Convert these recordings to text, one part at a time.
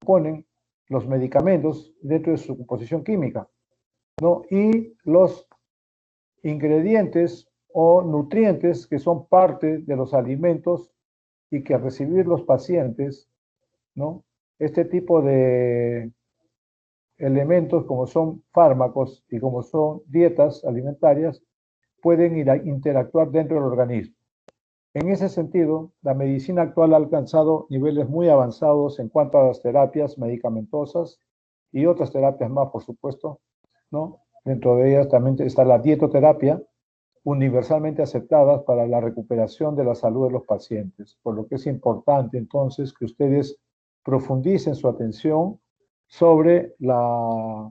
componen los medicamentos dentro de su composición química, ¿no? Y los ingredientes o nutrientes que son parte de los alimentos y que al recibir los pacientes, ¿no? Este tipo de elementos como son fármacos y como son dietas alimentarias pueden ir a interactuar dentro del organismo. En ese sentido, la medicina actual ha alcanzado niveles muy avanzados en cuanto a las terapias medicamentosas y otras terapias más, por supuesto, ¿no? Dentro de ellas también está la dietoterapia, universalmente aceptadas para la recuperación de la salud de los pacientes, por lo que es importante entonces que ustedes profundicen su atención sobre la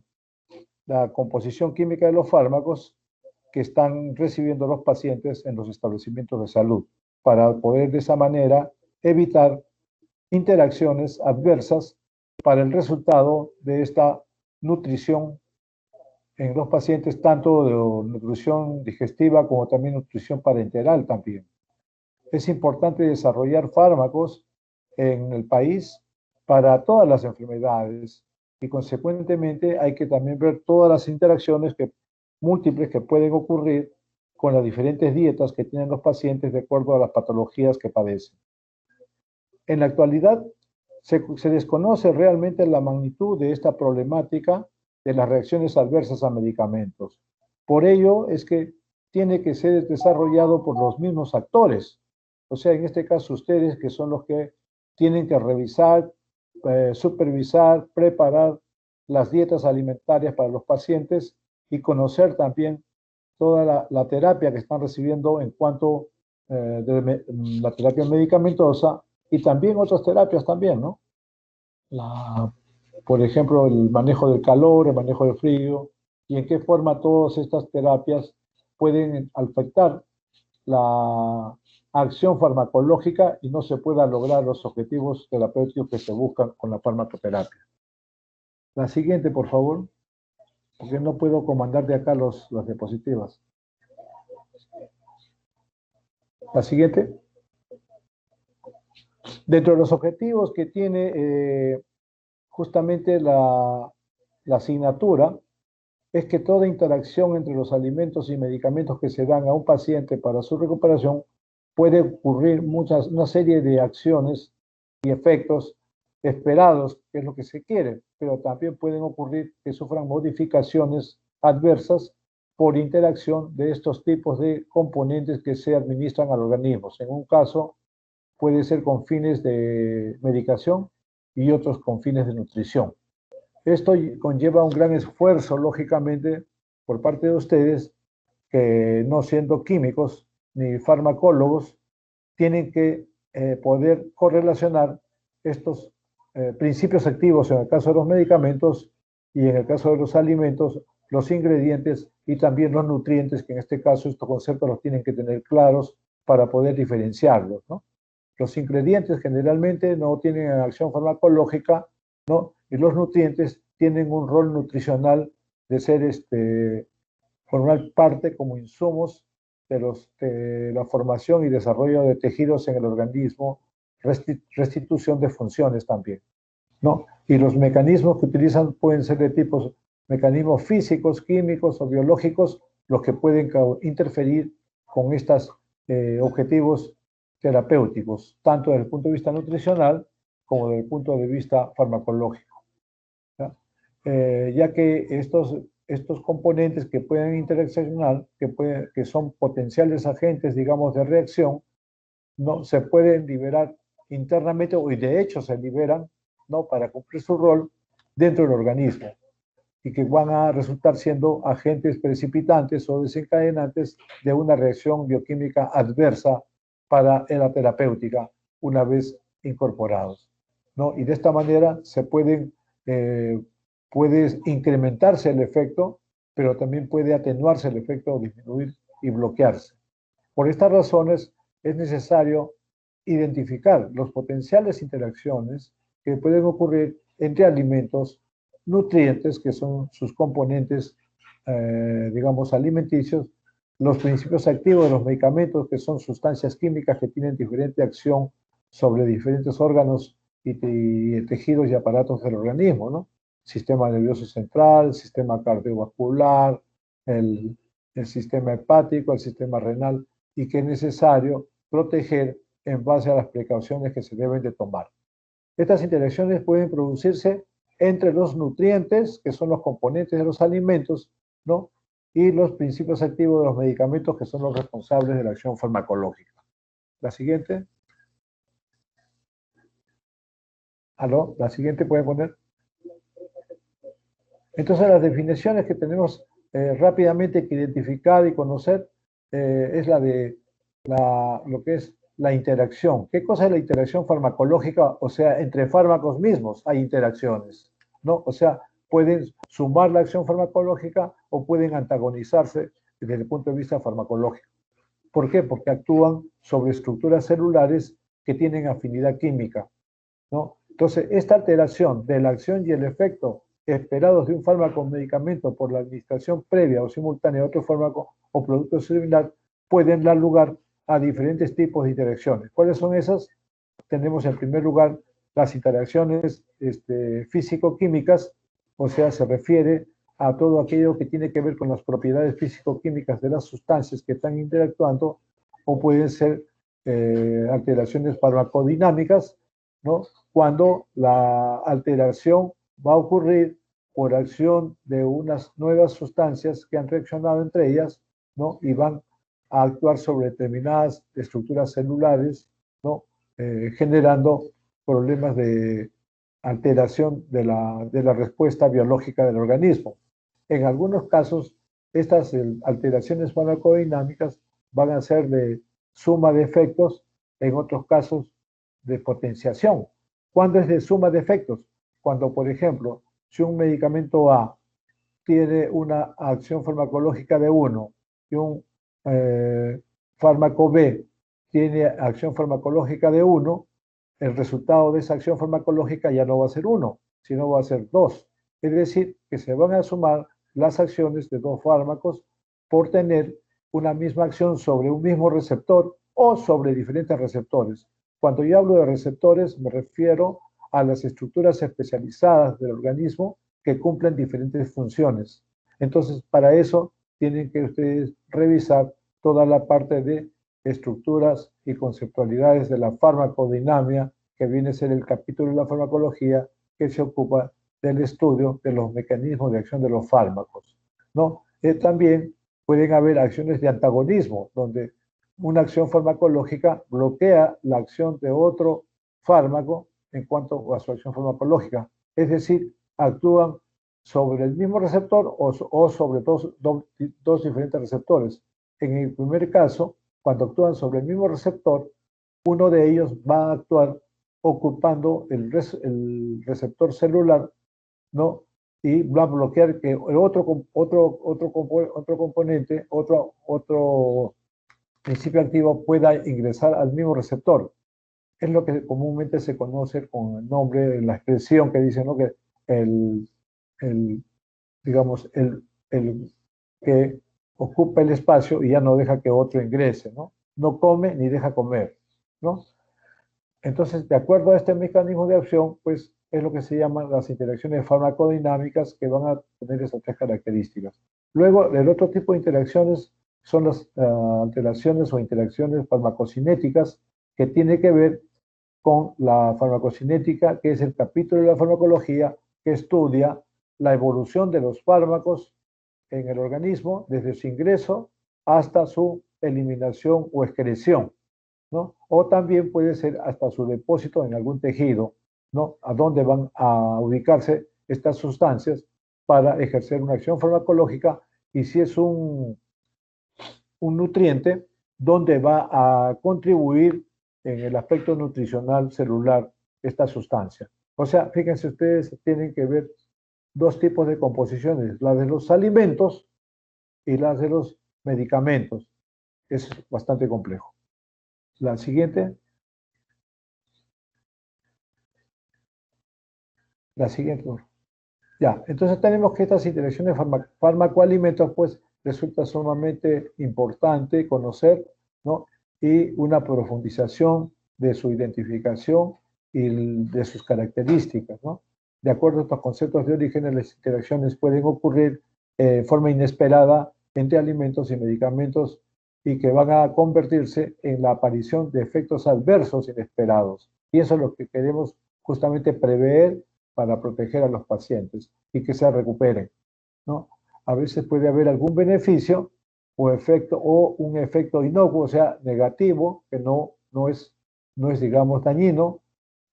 composición química de los fármacos que están recibiendo los pacientes en los establecimientos de salud, para poder de esa manera evitar interacciones adversas para el resultado de esta nutrición en los pacientes, tanto de nutrición digestiva como también nutrición parenteral también. Es importante desarrollar fármacos en el país para todas las enfermedades y consecuentemente hay que también ver todas las interacciones múltiples que pueden ocurrir con las diferentes dietas que tienen los pacientes de acuerdo a las patologías que padecen. En la actualidad se desconoce realmente la magnitud de esta problemática de las reacciones adversas a medicamentos. Por ello es que tiene que ser desarrollado por los mismos actores. O sea, en este caso ustedes que son los que tienen que revisar, supervisar, preparar las dietas alimentarias para los pacientes y conocer también toda la terapia que están recibiendo en cuanto de la terapia medicamentosa y también otras terapias también, ¿no? Por ejemplo, el manejo del calor, el manejo del frío, y en qué forma todas estas terapias pueden afectar la acción farmacológica y no se pueda lograr los objetivos terapéuticos que se buscan con la farmacoterapia. La siguiente, por favor, porque no puedo comandar de acá las diapositivas. La siguiente. Dentro de los objetivos que tiene justamente la asignatura, es que toda interacción entre los alimentos y medicamentos que se dan a un paciente para su recuperación puede ocurrir una serie de acciones y efectos esperados, que es lo que se quiere, pero también pueden ocurrir que sufran modificaciones adversas por interacción de estos tipos de componentes que se administran al organismo. En un caso puede ser con fines de medicación y otros con fines de nutrición. Esto conlleva un gran esfuerzo, lógicamente, por parte de ustedes, que no siendo químicos ni farmacólogos, tienen que poder correlacionar estos principios activos en el caso de los medicamentos y en el caso de los alimentos, los ingredientes y también los nutrientes, que en este caso estos conceptos los tienen que tener claros para poder diferenciarlos, ¿no? Los ingredientes generalmente no tienen acción farmacológica, ¿no? Y los nutrientes tienen un rol nutricional de ser, formar parte como insumos de la formación y desarrollo de tejidos en el organismo, restitución de funciones también, ¿no? Y los mecanismos que utilizan pueden ser de tipos mecanismos físicos, químicos o biológicos, los que pueden interferir con estos objetivos terapéuticos, tanto desde el punto de vista nutricional como desde el punto de vista farmacológico, ¿ya? Ya que estos componentes que pueden interaccionar, que son potenciales agentes, digamos, de reacción, no se pueden liberar internamente y de hecho se liberan, ¿no?, para cumplir su rol dentro del organismo y que van a resultar siendo agentes precipitantes o desencadenantes de una reacción bioquímica adversa para la terapéutica una vez incorporados, ¿no? Y de esta manera puede incrementarse el efecto, pero también puede atenuarse el efecto o disminuir y bloquearse. Por estas razones es necesario identificar los potenciales interacciones que pueden ocurrir entre alimentos, nutrientes, que son sus componentes, digamos, alimenticios, los principios activos de los medicamentos, que son sustancias químicas que tienen diferente acción sobre diferentes órganos y tejidos y aparatos del organismo, ¿no? Sistema nervioso central, sistema cardiovascular, el, el sistema hepático, el sistema renal, y que es necesario proteger en base a las precauciones que se deben de tomar. Estas interacciones pueden producirse entre los nutrientes, que son los componentes de los alimentos, ¿no? Y los principios activos de los medicamentos, que son los responsables de la acción farmacológica. La siguiente. ¿Aló? La siguiente puede poner. Entonces, las definiciones que tenemos rápidamente que identificar y conocer es la de lo que es la interacción. ¿Qué cosa es la interacción farmacológica? O sea, entre fármacos mismos hay interacciones, ¿no? O sea, pueden sumar la acción farmacológica o pueden antagonizarse desde el punto de vista farmacológico. ¿Por qué? Porque actúan sobre estructuras celulares que tienen afinidad química, ¿no? Entonces, esta alteración de la acción y el efecto esperados de un fármaco o medicamento por la administración previa o simultánea de otro fármaco o producto similar pueden dar lugar a diferentes tipos de interacciones. ¿Cuáles son esas? Tenemos en primer lugar las interacciones físico-químicas, o sea, se refiere a todo aquello que tiene que ver con las propiedades físico-químicas de las sustancias que están interactuando, o pueden ser alteraciones farmacodinámicas, ¿no? Cuando la alteración va a ocurrir por acción de unas nuevas sustancias que han reaccionado entre ellas, ¿no? Y van a actuar sobre determinadas estructuras celulares, ¿no? Generando problemas de alteración de la respuesta biológica del organismo. En algunos casos, estas alteraciones farmacodinámicas van a ser de suma de efectos, en otros casos de potenciación. ¿Cuándo es de suma de efectos? Cuando, por ejemplo, si un medicamento A tiene una acción farmacológica de 1 y un fármaco B tiene acción farmacológica de 1, el resultado de esa acción farmacológica ya no va a ser 1, sino va a ser 2. Es decir, que se van a sumar las acciones de dos fármacos por tener una misma acción sobre un mismo receptor o sobre diferentes receptores. Cuando yo hablo de receptores, me refiero a las estructuras especializadas del organismo que cumplen diferentes funciones. Entonces, para eso tienen que ustedes revisar toda la parte de estructuras y conceptualidades de la farmacodinamia, que viene a ser el capítulo de la farmacología que se ocupa del estudio de los mecanismos de acción de los fármacos, ¿no? También pueden haber acciones de antagonismo, donde una acción farmacológica bloquea la acción de otro fármaco en cuanto a su acción farmacológica. Es decir, actúan sobre el mismo receptor o sobre dos diferentes receptores. En el primer caso, cuando actúan sobre el mismo receptor, uno de ellos va a actuar ocupando el receptor celular, ¿no? Y va a bloquear que el otro componente, otro principio activo pueda ingresar al mismo receptor. Es lo que comúnmente se conoce con el nombre, la expresión que dice, ¿no? Que el, digamos, el que ocupa el espacio y ya no deja que otro ingrese, ¿no? No come ni deja comer, ¿no? Entonces, de acuerdo a este mecanismo de acción, pues es lo que se llaman las interacciones farmacodinámicas, que van a tener esas tres características. Luego, el otro tipo de interacciones son las alteraciones o interacciones farmacocinéticas, que tiene que ver con la farmacocinética, que es el capítulo de la farmacología que estudia la evolución de los fármacos en el organismo desde su ingreso hasta su eliminación o excreción, ¿no? O también puede ser hasta su depósito en algún tejido, ¿no? A dónde van a ubicarse estas sustancias para ejercer una acción farmacológica, y si es un nutriente, dónde va a contribuir en el aspecto nutricional celular esta sustancia. O sea, fíjense ustedes, tienen que ver dos tipos de composiciones, la de los alimentos y las de los medicamentos. Es bastante complejo. La siguiente. La siguiente. Ya, entonces tenemos que estas interacciones fármaco-alimentos, pues resulta sumamente importante conocer, ¿no? Y una profundización de su identificación y de sus características, ¿no? De acuerdo a estos conceptos de origen, las interacciones pueden ocurrir de forma inesperada entre alimentos y medicamentos y que van a convertirse en la aparición de efectos adversos inesperados. Y eso es lo que queremos justamente prever para proteger a los pacientes y que se recuperen, ¿no? A veces puede haber algún beneficio o efecto o un efecto inocuo, o sea, negativo, que no es digamos, dañino,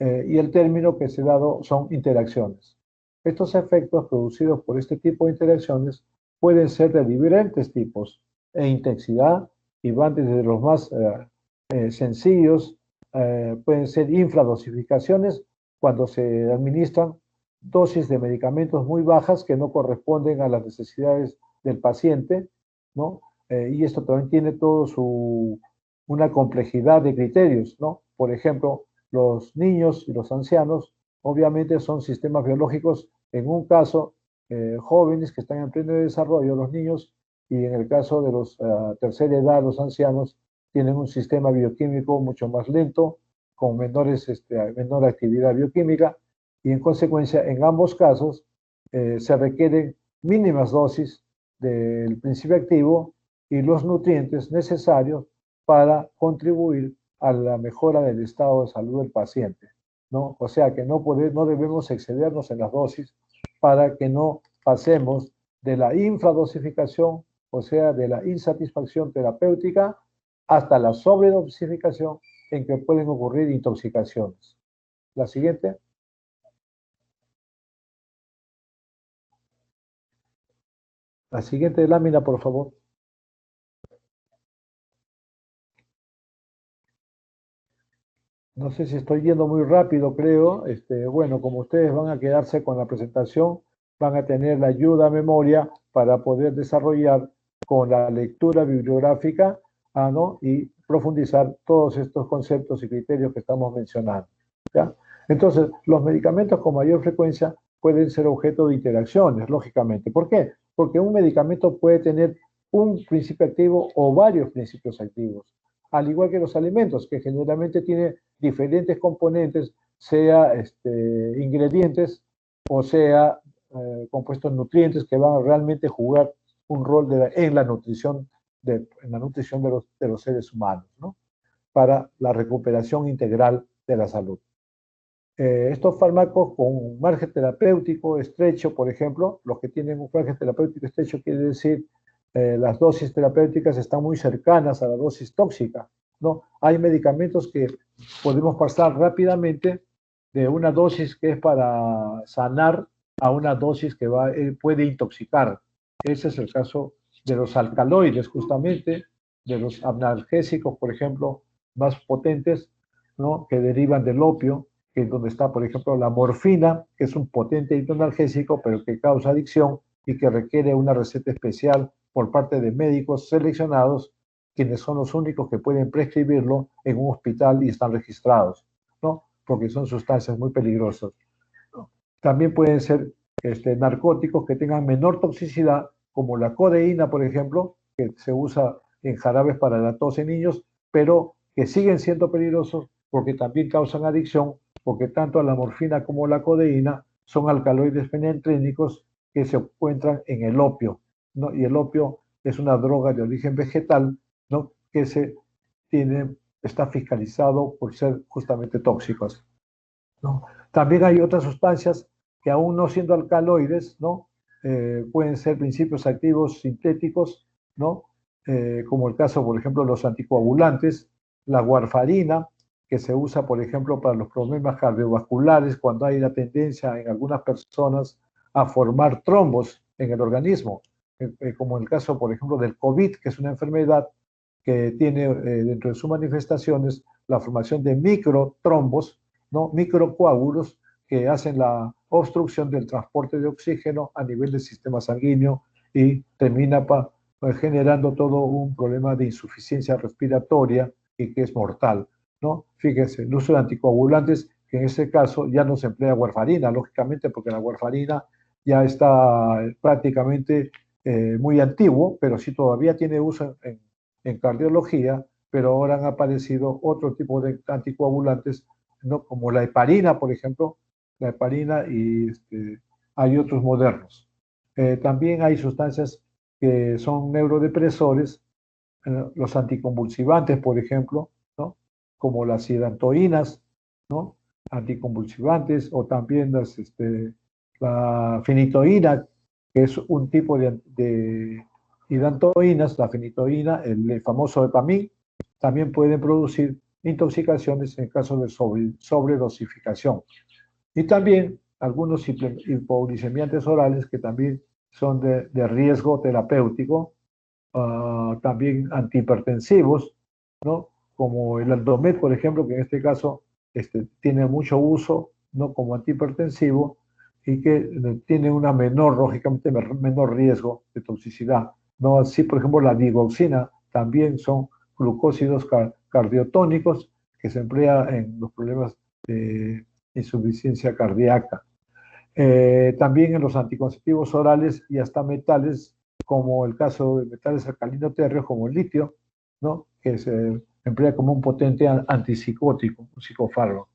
y el término que se ha dado son interacciones. Estos efectos producidos por este tipo de interacciones pueden ser de diferentes tipos e intensidad y van desde los más sencillos, pueden ser infradosificaciones cuando se administran dosis de medicamentos muy bajas que no corresponden a las necesidades del paciente, ¿no? Y esto también tiene una complejidad de criterios, ¿no? Por ejemplo, los niños y los ancianos obviamente son sistemas biológicos, en un caso, jóvenes que están en pleno desarrollo, los niños, y en el caso de los tercera edad, los ancianos, tienen un sistema bioquímico mucho más lento, con menor actividad bioquímica, y en consecuencia, en ambos casos, se requieren mínimas dosis del principio activo y los nutrientes necesarios para contribuir a la mejora del estado de salud del paciente, ¿no? O sea que no debemos excedernos en las dosis para que no pasemos de la infradosificación, o sea, de la insatisfacción terapéutica, hasta la sobredosificación en que pueden ocurrir intoxicaciones. La siguiente. La siguiente lámina, por favor. No sé si estoy yendo muy rápido, creo. Bueno, como ustedes van a quedarse con la presentación, van a tener la ayuda a memoria para poder desarrollar con la lectura bibliográfica, ¿no? Y profundizar todos estos conceptos y criterios que estamos mencionando, ¿ya? Entonces, los medicamentos con mayor frecuencia pueden ser objeto de interacciones, lógicamente. ¿Por qué? Porque un medicamento puede tener un principio activo o varios principios activos, al igual que los alimentos, que generalmente tienen diferentes componentes, sea ingredientes o sea compuestos nutrientes que van a realmente jugar un rol en la nutrición, de los seres humanos, ¿no? Para la recuperación integral de la salud. Estos fármacos con un margen terapéutico estrecho, por ejemplo, los que tienen un margen terapéutico estrecho quiere decir las dosis terapéuticas están muy cercanas a la dosis tóxica, ¿no? Hay medicamentos que podemos pasar rápidamente de una dosis que es para sanar a una dosis que puede intoxicar. Ese es el caso de los alcaloides, justamente, de los analgésicos, por ejemplo, más potentes, ¿no? Que derivan del opio, que es donde está, por ejemplo, la morfina, que es un potente hipnoanalgésico, pero que causa adicción y que requiere una receta especial por parte de médicos seleccionados, quienes son los únicos que pueden prescribirlo en un hospital y están registrados, ¿no? Porque son sustancias muy peligrosas, ¿no? También pueden ser narcóticos que tengan menor toxicidad, como la codeína, por ejemplo, que se usa en jarabes para la tos en niños, pero que siguen siendo peligrosos porque también causan adicción, porque tanto la morfina como la codeína son alcaloides feniltrínicos que se encuentran en el opio, ¿no? Y el opio es una droga de origen vegetal, ¿no? Que está fiscalizado por ser justamente tóxicos, ¿no? También hay otras sustancias que aún no siendo alcaloides, ¿no? Pueden ser principios activos sintéticos, ¿no? Como el caso, por ejemplo, de los anticoagulantes, la warfarina, que se usa, por ejemplo, para los problemas cardiovasculares, cuando hay la tendencia en algunas personas a formar trombos en el organismo, como el caso, por ejemplo, del COVID, que es una enfermedad que tiene dentro de sus manifestaciones la formación de microtrombos, ¿no? Microcoágulos que hacen la obstrucción del transporte de oxígeno a nivel del sistema sanguíneo y termina generando todo un problema de insuficiencia respiratoria y que es mortal, ¿no? Fíjense, el uso de anticoagulantes, que en este caso ya no se emplea warfarina, lógicamente, porque la warfarina ya está prácticamente muy antiguo, pero sí todavía tiene uso en cardiología, pero ahora han aparecido otro tipo de anticoagulantes ¿no? Como la heparina, por ejemplo, la heparina y hay otros modernos. También hay sustancias que son neurodepresores, los anticonvulsivantes, por ejemplo, ¿no? Como las hidantoínas, ¿no? Anticonvulsivantes, o también la fenitoína, que es un tipo de hidantoínas, la fenitoína, el famoso Dopamine, también pueden producir intoxicaciones en caso de sobredosificación. Y también algunos hipoglicemiantes orales que también son de riesgo terapéutico, también antihipertensivos, ¿no? Como el Aldomet, por ejemplo, que en este caso tiene mucho uso, ¿no? Como antihipertensivo y que tiene una menor, lógicamente, menor riesgo de toxicidad. ¿No? Así, por ejemplo, la digoxina también son glucósidos cardiotónicos que se emplea en los problemas de insuficiencia cardíaca. También en los anticonceptivos orales y hasta metales, como el caso de metales alcalino-térreos como el litio, ¿no? Que se emplea como un potente antipsicótico, un psicofármaco,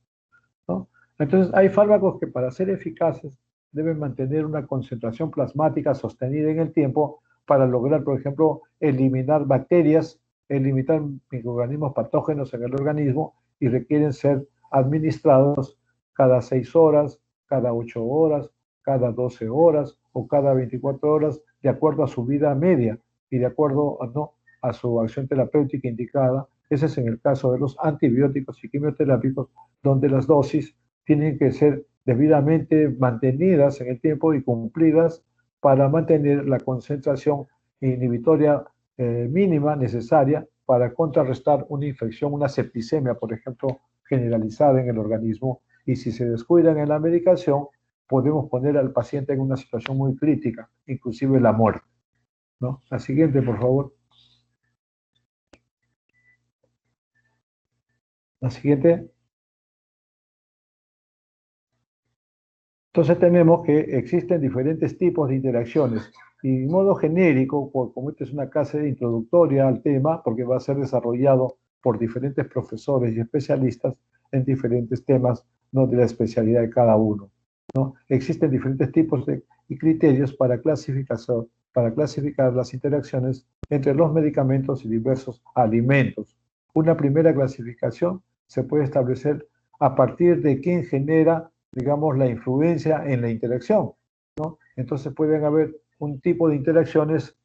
¿no? Entonces, hay fármacos que para ser eficaces deben mantener una concentración plasmática sostenida en el tiempo para lograr, por ejemplo, eliminar bacterias, eliminar microorganismos patógenos en el organismo, y requieren ser administrados cada 6 horas, cada 8 horas, cada 12 horas o cada 24 horas, de acuerdo a su vida media y de acuerdo ¿no? a su acción terapéutica indicada. Ese es en el caso de los antibióticos y quimioterápicos, donde las dosis tienen que ser debidamente mantenidas en el tiempo y cumplidas para mantener la concentración inhibitoria mínima necesaria para contrarrestar una infección, una septicemia, por ejemplo, generalizada en el organismo. Y si se descuidan en la medicación, podemos poner al paciente en una situación muy crítica, inclusive la muerte, ¿no? La siguiente, por favor. La siguiente. Entonces tenemos que existen diferentes tipos de interacciones y de modo genérico, como esta es una clase introductoria al tema, porque va a ser desarrollado por diferentes profesores y especialistas en diferentes temas, ¿no? De la especialidad de cada uno, ¿no? Existen diferentes tipos y criterios para clasificar las interacciones entre los medicamentos y diversos alimentos. Una primera clasificación se puede establecer a partir de quién genera, digamos, la influencia en la interacción, ¿no? Entonces pueden haber un tipo de interacciones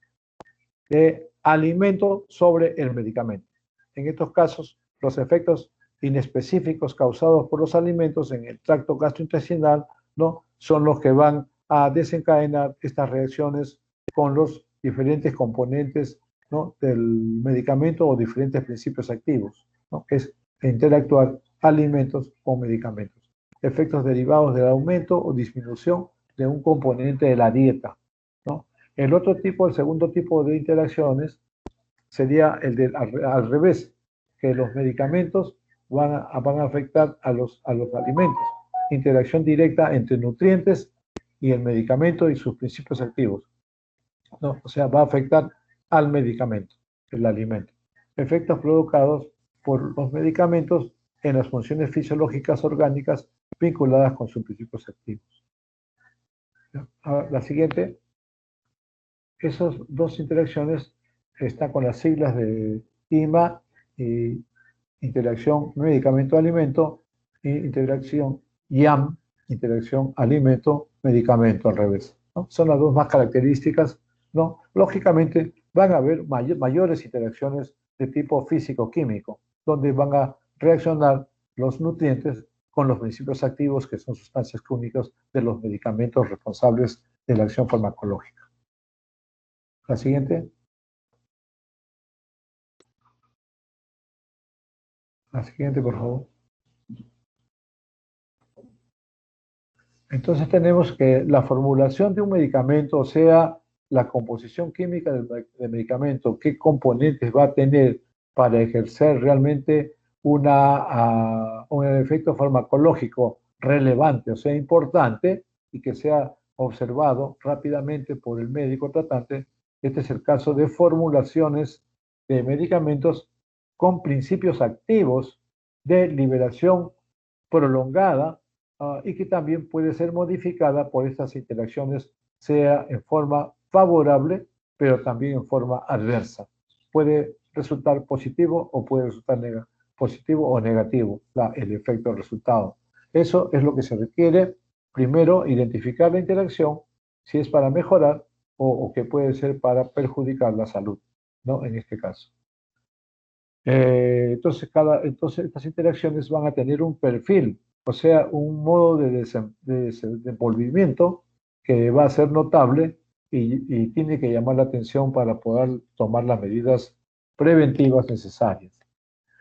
de alimento sobre el medicamento. En estos casos, los efectos inespecíficos causados por los alimentos en el tracto gastrointestinal, ¿no? Son los que van a desencadenar estas reacciones con los diferentes componentes, ¿no? Del medicamento o diferentes principios activos, ¿no? Es interactuar alimentos con medicamentos. Efectos derivados del aumento o disminución de un componente de la dieta, ¿no? El segundo tipo de interacciones sería al revés, que los medicamentos van a afectar a los alimentos. Interacción directa entre nutrientes y el medicamento y sus principios activos, ¿no? O sea, va a afectar al medicamento, el alimento. Efectos provocados por los medicamentos en las funciones fisiológicas orgánicas vinculadas con sus principios activos. Ahora, la siguiente. Esas dos interacciones están con las siglas de IMA y interacción medicamento-alimento, y interacción IAM, interacción alimento-medicamento al revés, ¿no? Son las dos más características, ¿no? Lógicamente van a haber mayores interacciones de tipo físico-químico, donde van a reaccionar los nutrientes con los principios activos, que son sustancias químicas de los medicamentos responsables de la acción farmacológica. La siguiente. La siguiente, por favor. Entonces tenemos que la formulación de un medicamento, o sea, la composición química del medicamento, qué componentes va a tener para ejercer realmente un efecto farmacológico relevante, o sea, importante, y que sea observado rápidamente por el médico tratante. Este es el caso de formulaciones de medicamentos con principios activos de liberación prolongada y que también puede ser modificada por estas interacciones, sea en forma favorable, pero también en forma adversa. Puede resultar positivo o puede resultar positivo o negativo el efecto del resultado. Eso es lo que se requiere. Primero, identificar la interacción, si es para mejorar o que puede ser para perjudicar la salud, ¿no? En este caso. Entonces estas interacciones van a tener un perfil, o sea, un modo de desenvolvimiento que va a ser notable y tiene que llamar la atención para poder tomar las medidas preventivas necesarias.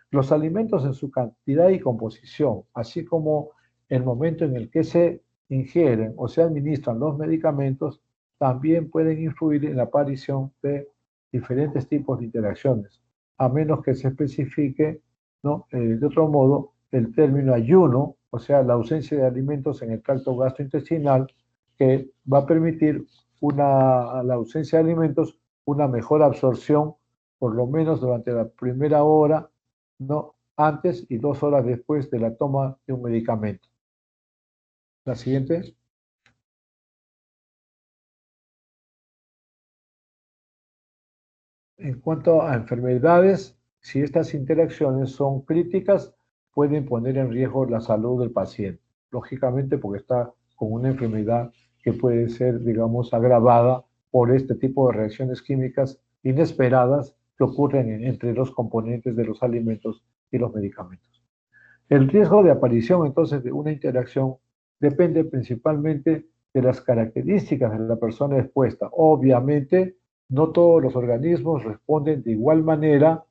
Los alimentos en su cantidad y composición, así como el momento en el que se ingieren o se administran los medicamentos, también pueden influir en la aparición de diferentes tipos de interacciones, a menos que se especifique, ¿no? De otro modo, el término ayuno, o sea, la ausencia de alimentos en el tracto gastrointestinal, que va a permitir la ausencia de alimentos, una mejor absorción, por lo menos durante la primera hora, no antes y 2 horas después de la toma de un medicamento. La siguiente. En cuanto a enfermedades, si estas interacciones son críticas, pueden poner en riesgo la salud del paciente. Lógicamente, porque está con una enfermedad que puede ser, digamos, agravada por este tipo de reacciones químicas inesperadas que ocurren entre los componentes de los alimentos y los medicamentos. El riesgo de aparición, entonces, de una interacción depende principalmente de las características de la persona expuesta. Obviamente, no todos los organismos responden de igual manera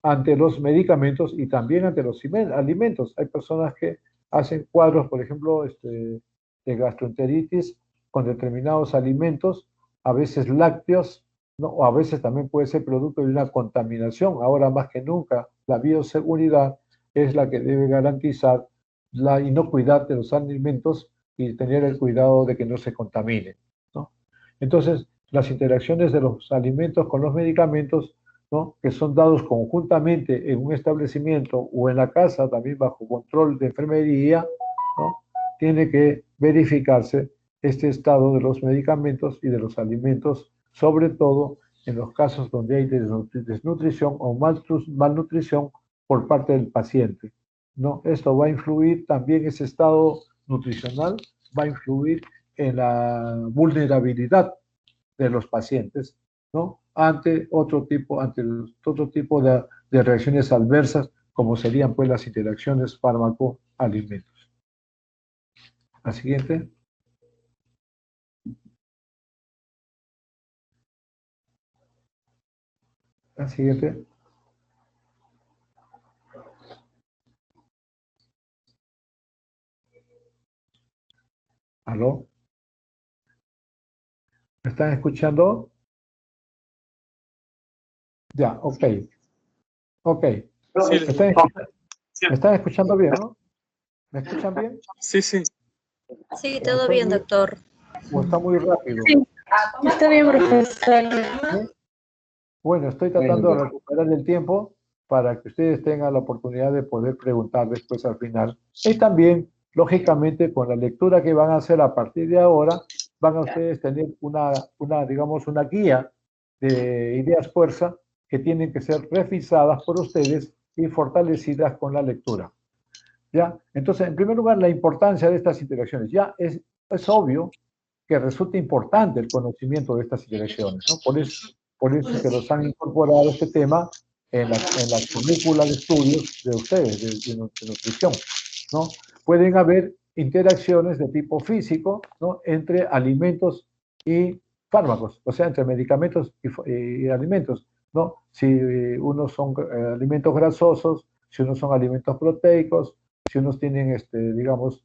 ante los medicamentos y también ante los alimentos. Hay personas que hacen cuadros, por ejemplo, de gastroenteritis con determinados alimentos, a veces lácteos, ¿no? O a veces también puede ser producto de una contaminación. Ahora más que nunca, la bioseguridad es la que debe garantizar la inocuidad de los alimentos y tener el cuidado de que no se contaminen, ¿no? Entonces, las interacciones de los alimentos con los medicamentos, ¿no? Que son dados conjuntamente en un establecimiento o en la casa, también bajo control de enfermería, ¿no? Tiene que verificarse este estado de los medicamentos y de los alimentos, sobre todo en los casos donde hay desnutrición o malnutrición por parte del paciente, ¿no? Esto va a influir también, ese estado nutricional va a influir en la vulnerabilidad de los pacientes, ¿no? Ante otro tipo de reacciones adversas, como serían pues las interacciones fármaco-alimentos. La siguiente. La siguiente. ¿Aló? ¿Me están escuchando? Ya, ok. Ok. Sí, ¿Me están escuchando bien, no? ¿Me escuchan bien? sí, sí. Sí, todo bien, doctor. ¿O está muy rápido? Sí, está bien, profesor. ¿Sí? Bueno, estoy tratando de recuperar el tiempo para que ustedes tengan la oportunidad de poder preguntar después al final. Y también, lógicamente, con la lectura que van a hacer a partir de ahora, van a ustedes tener digamos, una guía de ideas fuerza que tienen que ser revisadas por ustedes y fortalecidas con la lectura. ¿Ya? Entonces, en primer lugar, la importancia de estas interacciones. Ya es obvio que resulta importante el conocimiento de estas interacciones, ¿no? Por eso es que los han incorporado este tema en la currícula de estudios de ustedes, de nutrición, ¿no? Pueden haber interacciones de tipo físico, ¿no? Entre alimentos y fármacos, o sea, entre medicamentos y alimentos, ¿no? Si unos son alimentos grasosos, si unos son alimentos proteicos, si unos tienen, digamos,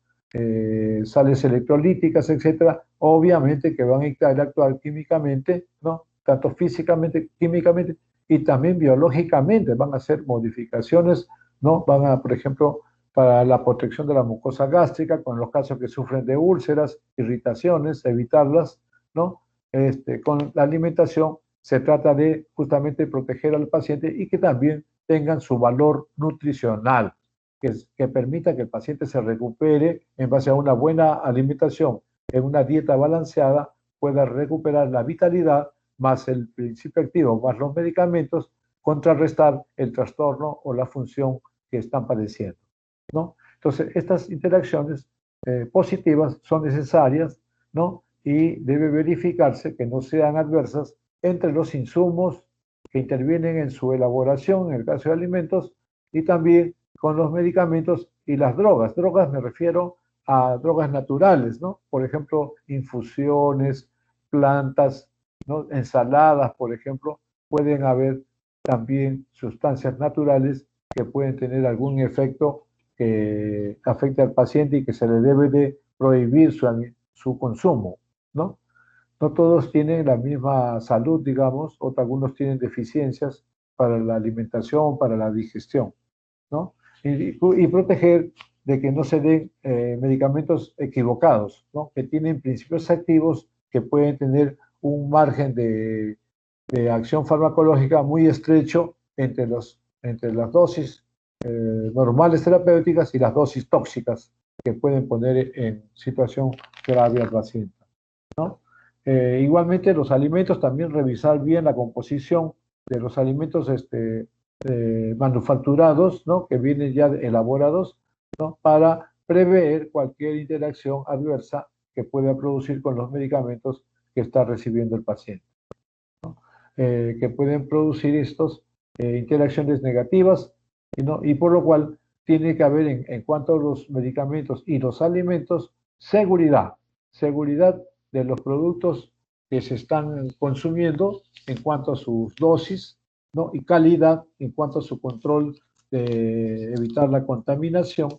sales electrolíticas, etcétera, obviamente que van a interactuar químicamente, ¿no? Tanto físicamente, químicamente y también biológicamente van a hacer modificaciones, ¿no? Van a, por ejemplo, para la protección de la mucosa gástrica, con los casos que sufren de úlceras, irritaciones, evitarlas, ¿no? Con la alimentación se trata de justamente proteger al paciente y que también tengan su valor nutricional. que permita que el paciente se recupere en base a una buena alimentación, en una dieta balanceada, pueda recuperar la vitalidad, más el principio activo, más los medicamentos, contrarrestar el trastorno o la función que están padeciendo, ¿no? Entonces, estas interacciones positivas son necesarias, ¿no? Y debe verificarse que no sean adversas entre los insumos que intervienen en su elaboración, en el caso de alimentos, y también con los medicamentos y las drogas. Drogas me refiero a drogas naturales, ¿no? Por ejemplo, infusiones, plantas, ¿no? Ensaladas, por ejemplo, pueden haber también sustancias naturales que pueden tener algún efecto que afecte al paciente y que se le debe de prohibir su consumo, ¿no? No todos tienen la misma salud, digamos, o algunos tienen deficiencias para la alimentación, para la digestión, ¿no? Y proteger de que no se den medicamentos equivocados, ¿no? Que tienen principios activos que pueden tener un margen de acción farmacológica muy estrecho entre las dosis normales terapéuticas y las dosis tóxicas que pueden poner en situación grave al paciente, ¿no? Igualmente los alimentos, también revisar bien la composición de los alimentos manufacturados, ¿no? Que vienen ya elaborados, ¿no? Para prever cualquier interacción adversa que pueda producir con los medicamentos que está recibiendo el paciente, ¿no? Que pueden producir estos interacciones negativas, ¿no? Y por lo cual tiene que haber en cuanto a los medicamentos y los alimentos, seguridad de los productos que se están consumiendo en cuanto a sus dosis, ¿no? Y calidad en cuanto a su control de evitar la contaminación,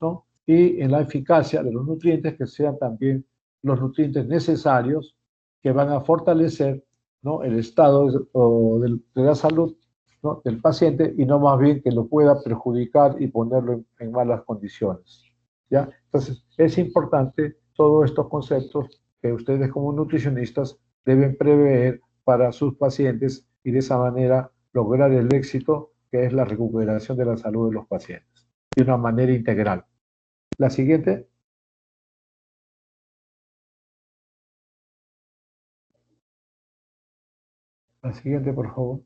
¿no? Y en la eficacia de los nutrientes, que sean también los nutrientes necesarios que van a fortalecer, ¿no? El estado de la salud, ¿no? Del paciente, y no más bien que lo pueda perjudicar y ponerlo en malas condiciones, ¿ya? Entonces, es importante todos estos conceptos que ustedes como nutricionistas deben prever para sus pacientes y de esa manera lograr el éxito que es la recuperación de la salud de los pacientes de una manera integral. La siguiente. La siguiente, por favor.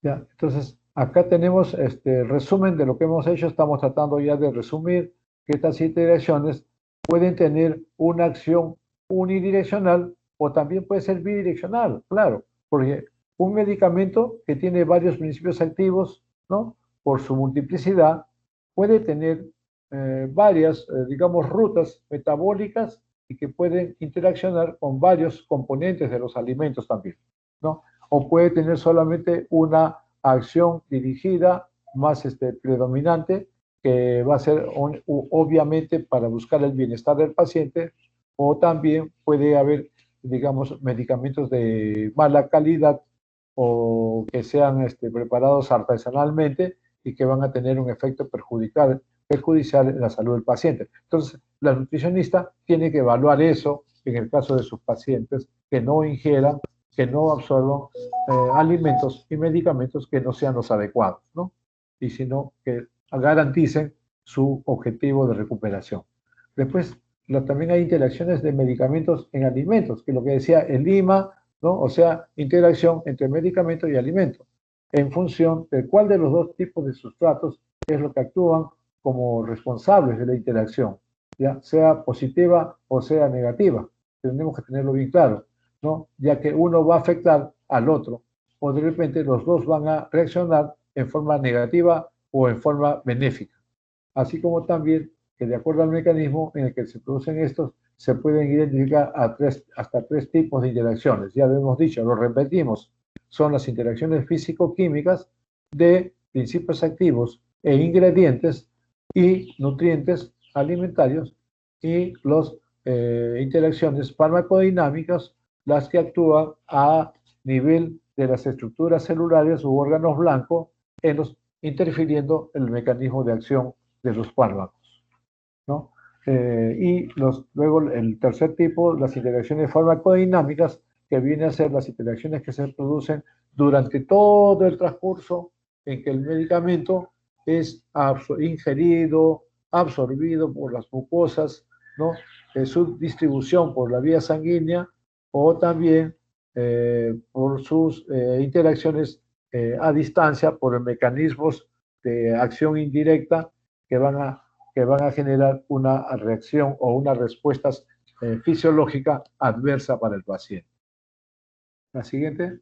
Ya, entonces, acá tenemos el resumen de lo que hemos hecho. Estamos tratando ya de resumir que estas interacciones pueden tener una acción unidireccional o también puede ser bidireccional, claro, porque un medicamento que tiene varios principios activos, ¿no? Por su multiplicidad, puede tener varias, digamos, rutas metabólicas y que pueden interaccionar con varios componentes de los alimentos también, ¿no? O puede tener solamente una acción dirigida más predominante, que va a ser obviamente para buscar el bienestar del paciente, o también puede haber, digamos, medicamentos de mala calidad o que sean preparados artesanalmente y que van a tener un efecto perjudicial en la salud del paciente. Entonces, la nutricionista tiene que evaluar eso en el caso de sus pacientes que no ingieran, que no absorban alimentos y medicamentos que no sean los adecuados, ¿no? Y sino que garanticen su objetivo de recuperación. Después, también hay interacciones de medicamentos en alimentos, que es lo que decía el IMA, ¿no? O sea, interacción entre medicamento y alimento, en función de cuál de los dos tipos de sustratos es lo que actúan como responsables de la interacción, ya sea positiva o sea negativa. Tenemos que tenerlo bien claro, ¿no? Ya que uno va a afectar al otro, o de repente los dos van a reaccionar en forma negativa o en forma benéfica. Así como también que de acuerdo al mecanismo en el que se producen estos, se pueden identificar hasta tres tipos de interacciones. Ya lo hemos dicho, lo repetimos, son las interacciones físico-químicas de principios activos e ingredientes y nutrientes alimentarios, y las interacciones farmacodinámicas, las que actúan a nivel de las estructuras celulares u órganos blancos, interfiriendo en el mecanismo de acción de los fármacos, ¿no? Luego el tercer tipo, las interacciones farmacodinámicas, que vienen a ser las interacciones que se producen durante todo el transcurso en que el medicamento es ingerido, absorbido por las mucosas, ¿no? Su distribución por la vía sanguínea o también por sus interacciones a distancia, por mecanismos de acción indirecta que van a generar una reacción o una respuesta fisiológica adversa para el paciente. La siguiente.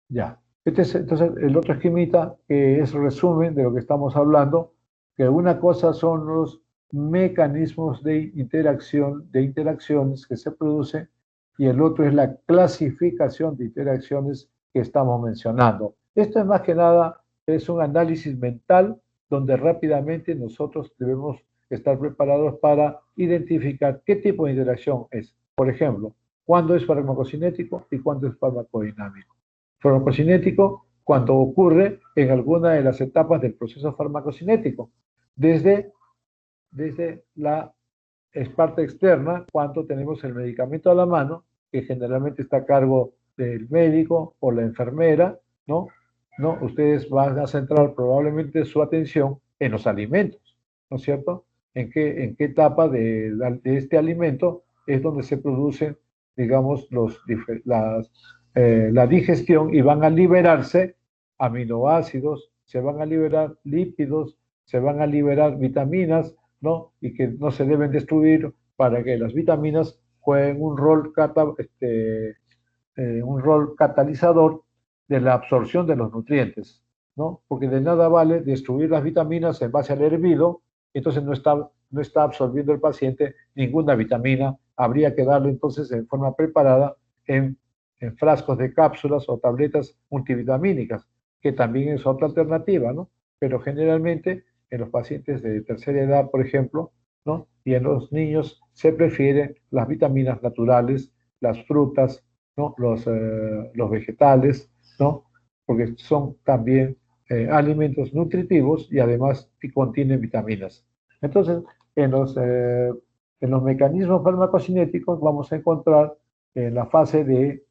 Ya. Este es entonces el otro esquemita que es resumen de lo que estamos hablando, que una cosa son los mecanismos de interacción, de interacciones que se producen, y el otro es la clasificación de interacciones que estamos mencionando. Esto es más que nada, es un análisis mental donde rápidamente nosotros debemos estar preparados para identificar qué tipo de interacción es. Por ejemplo, cuándo es farmacocinético y cuándo es farmacodinámico. Farmacocinético cuando ocurre en alguna de las etapas del proceso farmacocinético, desde la parte externa, cuando tenemos el medicamento a la mano, que generalmente está a cargo del médico o la enfermera, ¿no? ¿No? Ustedes van a centrar probablemente su atención en los alimentos, ¿no es cierto? En qué etapa de este alimento es donde se producen, digamos, la digestión y van a liberarse aminoácidos, se van a liberar lípidos, se van a liberar vitaminas, ¿no? Y que no se deben destruir para que las vitaminas jueguen un rol catalizador de la absorción de los nutrientes, ¿no? Porque de nada vale destruir las vitaminas en base al hervido, entonces no está absorbiendo el paciente ninguna vitamina, habría que darle entonces en forma preparada en frascos de cápsulas o tabletas multivitamínicas, que también es otra alternativa, ¿no? Pero generalmente en los pacientes de tercera edad, por ejemplo, ¿no? Y en los niños se prefieren las vitaminas naturales, las frutas, ¿no? Los vegetales, ¿no? Porque son también alimentos nutritivos y además contienen vitaminas. Entonces, en los mecanismos farmacocinéticos vamos a encontrar en la fase de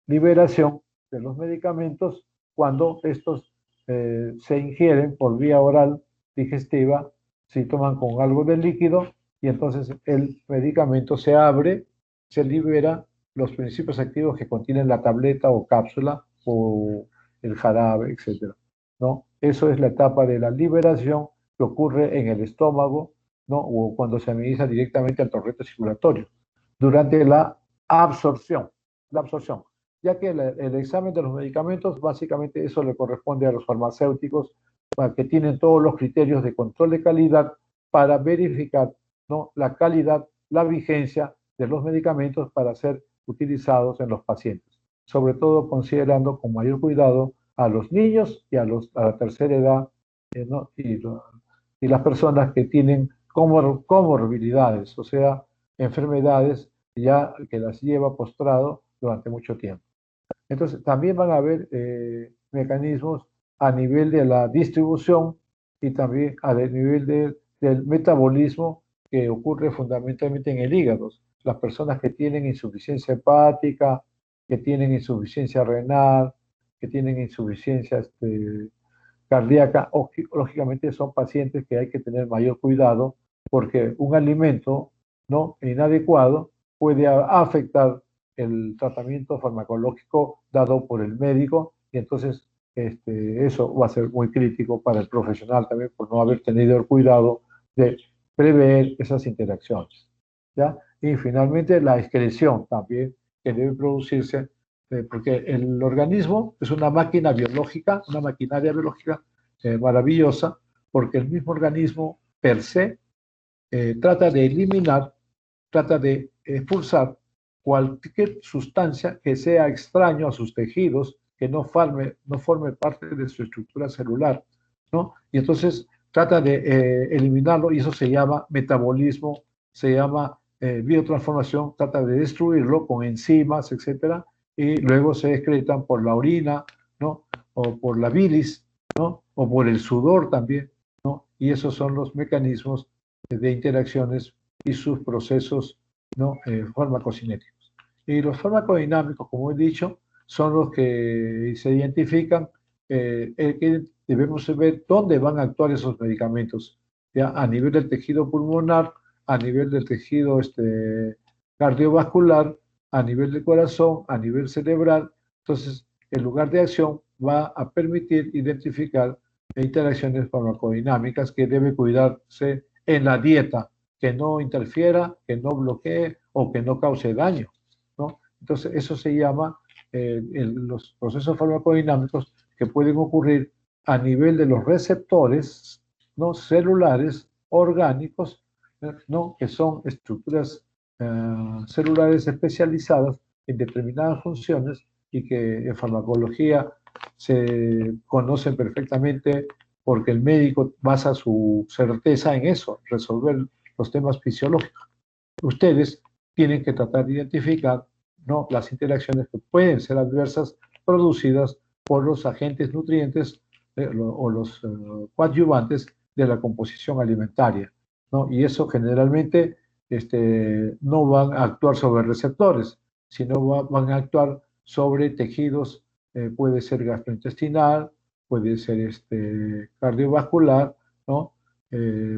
liberación de los medicamentos cuando estos se ingieren por vía oral digestiva, si toman con algo de líquido, y entonces el medicamento se abre, se libera los principios activos que contienen la tableta o cápsula o el jarabe, etc. ¿No? Eso es la etapa de la liberación que ocurre en el estómago, ¿no? O cuando se administra directamente al torrente circulatorio. Durante la absorción, ya que el examen de los medicamentos, básicamente eso le corresponde a los farmacéuticos, que tienen todos los criterios de control de calidad para verificar, ¿no? La calidad, la vigencia de los medicamentos para ser utilizados en los pacientes, sobre todo considerando con mayor cuidado a los niños y a la tercera edad, ¿no? Y las personas que tienen comorbilidades, o sea, enfermedades ya que las lleva postrado durante mucho tiempo. Entonces, también van a haber mecanismos a nivel de la distribución y también a nivel del metabolismo que ocurre fundamentalmente en el hígado. Las personas que tienen insuficiencia hepática, que tienen insuficiencia renal, que tienen insuficiencia cardíaca, lógicamente son pacientes que hay que tener mayor cuidado porque un alimento no inadecuado puede afectar el tratamiento farmacológico dado por el médico y entonces eso va a ser muy crítico para el profesional también por no haber tenido el cuidado de prever esas interacciones, ¿ya? Y finalmente la excreción también que debe producirse porque el organismo es una máquina biológica, una maquinaria biológica maravillosa, porque el mismo organismo per se trata de eliminar, trata de expulsar cualquier sustancia que sea extraño a sus tejidos, que no forme parte de su estructura celular, ¿no? Y entonces trata de eliminarlo y eso se llama metabolismo, se llama biotransformación, trata de destruirlo con enzimas, etcétera, y luego se excretan por la orina, ¿no? O por la bilis, ¿no? O por el sudor también, ¿no? Y esos son los mecanismos de interacciones y sus procesos, ¿no? Farmacocinéticos. Y los farmacodinámicos, como he dicho, son los que se identifican, que debemos ver dónde van a actuar esos medicamentos, ya a nivel del tejido pulmonar, a nivel del tejido cardiovascular, a nivel del corazón, a nivel cerebral. Entonces, el lugar de acción va a permitir identificar interacciones farmacodinámicas que debe cuidarse en la dieta, que no interfiera, que no bloquee o que no cause daño, ¿no? Entonces, eso se llama los procesos farmacodinámicos que pueden ocurrir a nivel de los receptores, ¿no? Celulares, orgánicos, ¿no? Que son estructuras celulares especializadas en determinadas funciones y que en farmacología se conocen perfectamente porque el médico basa su certeza en eso, resolver los temas fisiológicos. Ustedes tienen que tratar de identificar, ¿no?, las interacciones que pueden ser adversas producidas por los agentes nutrientes o los coadyuvantes de la composición alimentaria, ¿no? Y eso generalmente no van a actuar sobre receptores, sino van a actuar sobre tejidos, puede ser gastrointestinal, puede ser cardiovascular, ¿no?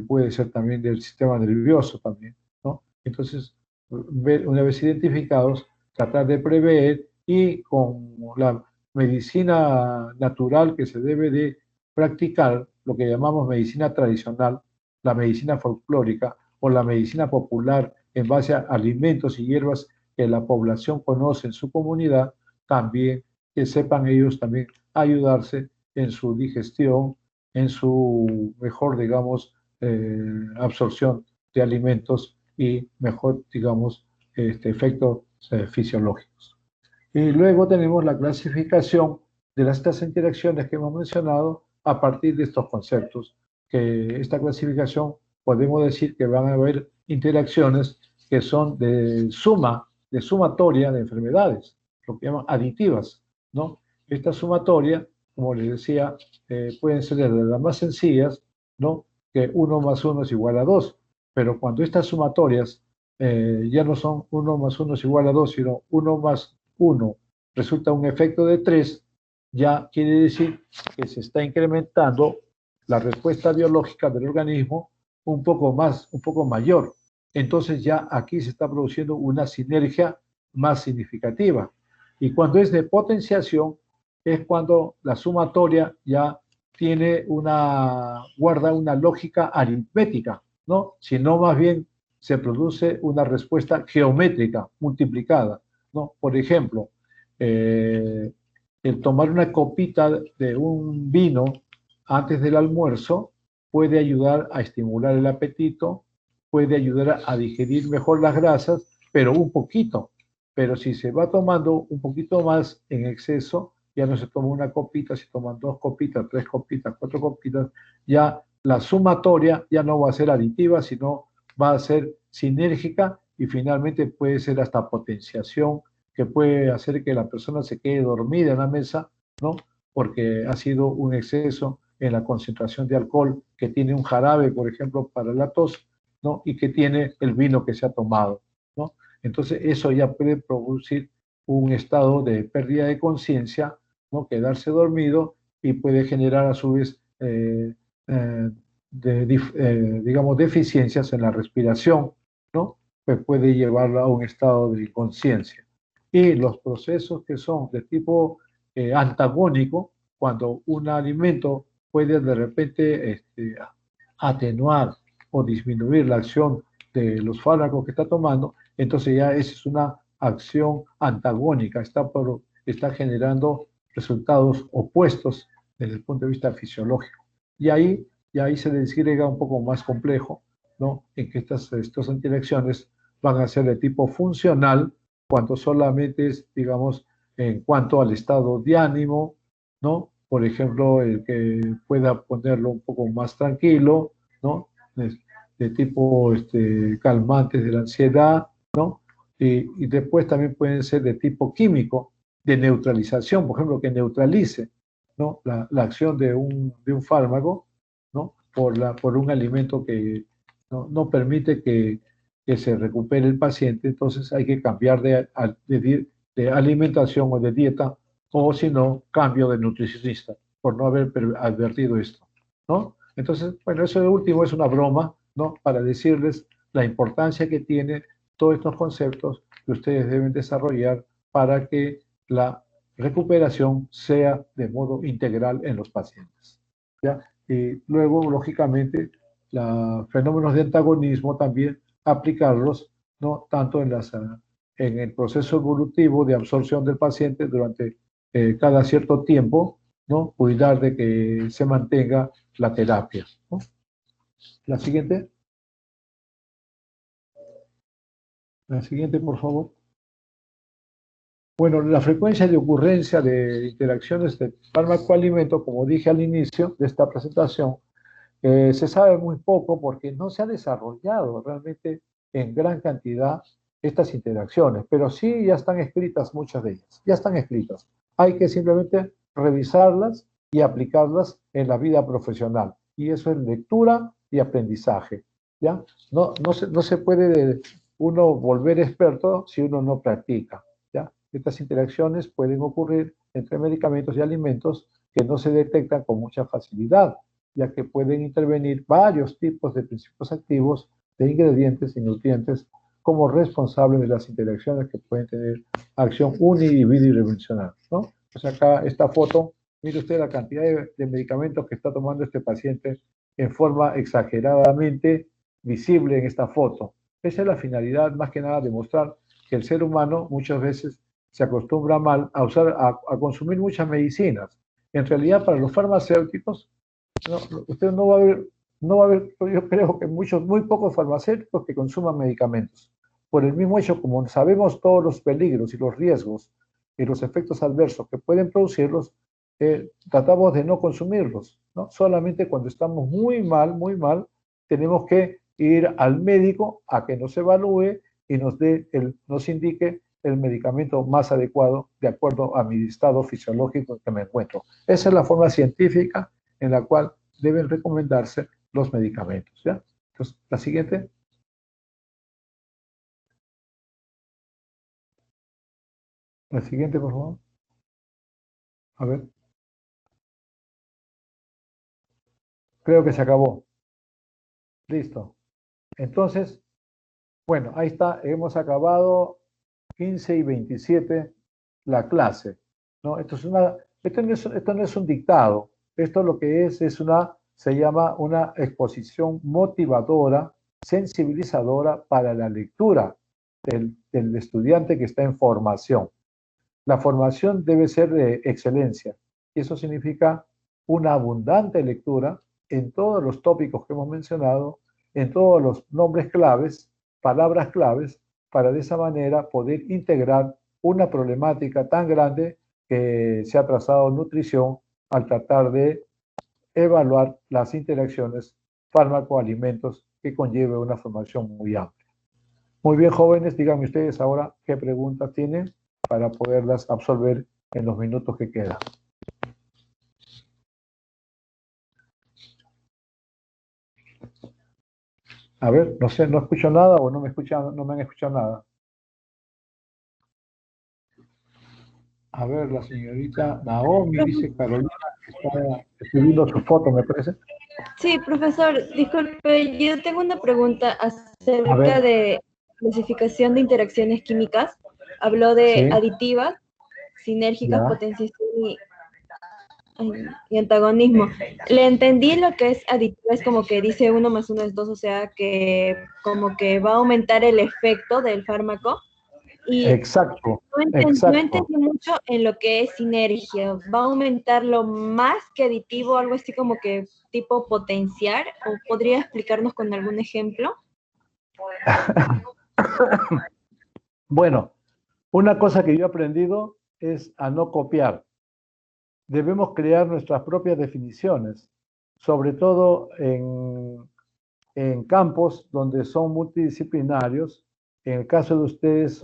Puede ser también del sistema nervioso también, ¿no? Entonces, una vez identificados, tratar de prever y con la medicina natural que se debe de practicar, lo que llamamos medicina tradicional, la medicina folclórica o la medicina popular en base a alimentos y hierbas que la población conoce en su comunidad, también que sepan ellos también ayudarse en su digestión, en su mejor, digamos, absorción de alimentos y mejor, digamos, efectos fisiológicos. Y luego tenemos la clasificación de estas interacciones que hemos mencionado a partir de estos conceptos, que esta clasificación podemos decir que van a haber interacciones que son de sumatoria de enfermedades, lo que llaman aditivas, ¿no? Esta sumatoria, como les decía, pueden ser de las más sencillas, ¿no? Que 1 más 1 es igual a 2, pero cuando estas sumatorias ya no son 1 más 1 es igual a 2, sino 1 más 1 resulta un efecto de 3, ya quiere decir que se está incrementando la respuesta biológica del organismo un poco más, un poco mayor. Entonces ya aquí se está produciendo una sinergia más significativa. Y cuando es de potenciación, es cuando la sumatoria ya guarda una lógica aritmética, ¿no? Sino más bien se produce una respuesta geométrica multiplicada, ¿no? Por ejemplo, el tomar una copita de un vino antes del almuerzo puede ayudar a estimular el apetito, puede ayudar a digerir mejor las grasas, pero un poquito. Pero si se va tomando un poquito más en exceso, ya no se toma una copita, se toman 2 copitas, 3 copitas, 4 copitas, ya la sumatoria ya no va a ser aditiva, sino va a ser sinérgica y finalmente puede ser hasta potenciación, que puede hacer que la persona se quede dormida en la mesa, ¿no? Porque ha sido un exceso en la concentración de alcohol que tiene un jarabe, por ejemplo, para la tos, ¿no? Y que tiene el vino que se ha tomado, ¿no? Entonces eso ya puede producir un estado de pérdida de conciencia, ¿no? Quedarse dormido y puede generar a su vez, digamos, deficiencias en la respiración, ¿no? Pues puede llevarla a un estado de inconsciencia. Y los procesos que son de tipo antagónico, cuando un alimento puede de repente atenuar o disminuir la acción de los fármacos que está tomando, entonces ya esa es una acción antagónica, está generando resultados opuestos desde el punto de vista fisiológico. Y ahí se desgrega un poco más complejo, ¿no? En que estas interacciones van a ser de tipo funcional, cuando solamente es, digamos, en cuanto al estado de ánimo, ¿no? Por ejemplo, el que pueda ponerlo un poco más tranquilo, ¿no? De tipo calmantes de la ansiedad, ¿no? Y después también pueden ser de tipo químico, de neutralización, por ejemplo, que neutralice, ¿no? La acción de un fármaco, ¿no? Por un alimento que no permite que que se recupere el paciente, entonces hay que cambiar de alimentación o de dieta, o si no, cambio de nutricionista, por no haber advertido esto, ¿no? Entonces, bueno, eso de último es una broma, ¿no? Para decirles la importancia que tiene todos estos conceptos que ustedes deben desarrollar para que la recuperación sea de modo integral en los pacientes, ¿ya? Y luego, lógicamente, los fenómenos de antagonismo también aplicarlos, ¿no? Tanto en el proceso evolutivo de absorción del paciente durante cada cierto tiempo, ¿no? Cuidar de que se mantenga la terapia, ¿no? La siguiente. La siguiente, por favor. Bueno, la frecuencia de ocurrencia de interacciones de fármaco-alimento, como dije al inicio de esta presentación, se sabe muy poco porque no se ha desarrollado realmente en gran cantidad estas interacciones, pero sí ya están escritas muchas de ellas, ya están escritas. Hay que simplemente revisarlas y aplicarlas en la vida profesional. Y eso es lectura y aprendizaje, ¿ya? No se puede uno volver experto si uno no practica, ¿ya? Estas interacciones pueden ocurrir entre medicamentos y alimentos que no se detectan con mucha facilidad, ya que pueden intervenir varios tipos de principios activos, de ingredientes y nutrientes como responsables de las interacciones que pueden tener acción uni y bidireccional, ¿no? Pues acá esta foto, mire usted la cantidad de medicamentos que está tomando este paciente en forma exageradamente visible en esta foto. Esa es la finalidad, más que nada, de mostrar que el ser humano muchas veces se acostumbra mal a consumir muchas medicinas. En realidad, para los farmacéuticos, no, usted no va a ver, yo creo que muy pocos farmacéuticos que consuman medicamentos. Por el mismo hecho, como sabemos todos los peligros y los riesgos y los efectos adversos que pueden producirlos, tratamos de no consumirlos, ¿no? Solamente cuando estamos muy mal, tenemos que ir al médico a que nos evalúe y nos indique el medicamento más adecuado de acuerdo a mi estado fisiológico en que me encuentro. Esa es la forma científica en la cual deben recomendarse los medicamentos, ¿ya? Entonces, la siguiente. La siguiente, por favor. A ver. Creo que se acabó. Listo. Entonces, bueno, ahí está. Hemos acabado 15 y 27 la clase, ¿no? Esto no es un dictado. Esto lo que se llama una exposición motivadora, sensibilizadora para la lectura del estudiante que está en formación. La formación debe ser de excelencia. Y eso significa una abundante lectura en todos los tópicos que hemos mencionado, en todos los nombres claves, palabras claves, para de esa manera poder integrar una problemática tan grande que se ha trazado en nutrición al tratar de evaluar las interacciones fármaco-alimentos que conlleve una formación muy amplia. Muy bien, jóvenes, díganme ustedes ahora qué preguntas tienen para poderlas absolver en los minutos que quedan. A ver, no sé, no escucho nada o no me han escuchado nada. A ver, la señorita Naomi dice Carolina que está escribiendo su foto, me parece. Sí, profesor, disculpe, yo tengo una pregunta acerca de clasificación de interacciones químicas. Habló de aditivas, sinérgicas, potenciación y antagonismo. Le entendí lo que es aditiva, es como que dice 1 más 1 es 2, o sea que como que va a aumentar el efecto del fármaco. Y exacto. No entendí mucho en lo que es sinergia. ¿Va a aumentarlo más que aditivo, algo así como que tipo potenciar? ¿O podría explicarnos con algún ejemplo? Bueno, una cosa que yo he aprendido es a no copiar. Debemos crear nuestras propias definiciones, sobre todo en campos donde son multidisciplinarios. En el caso de ustedes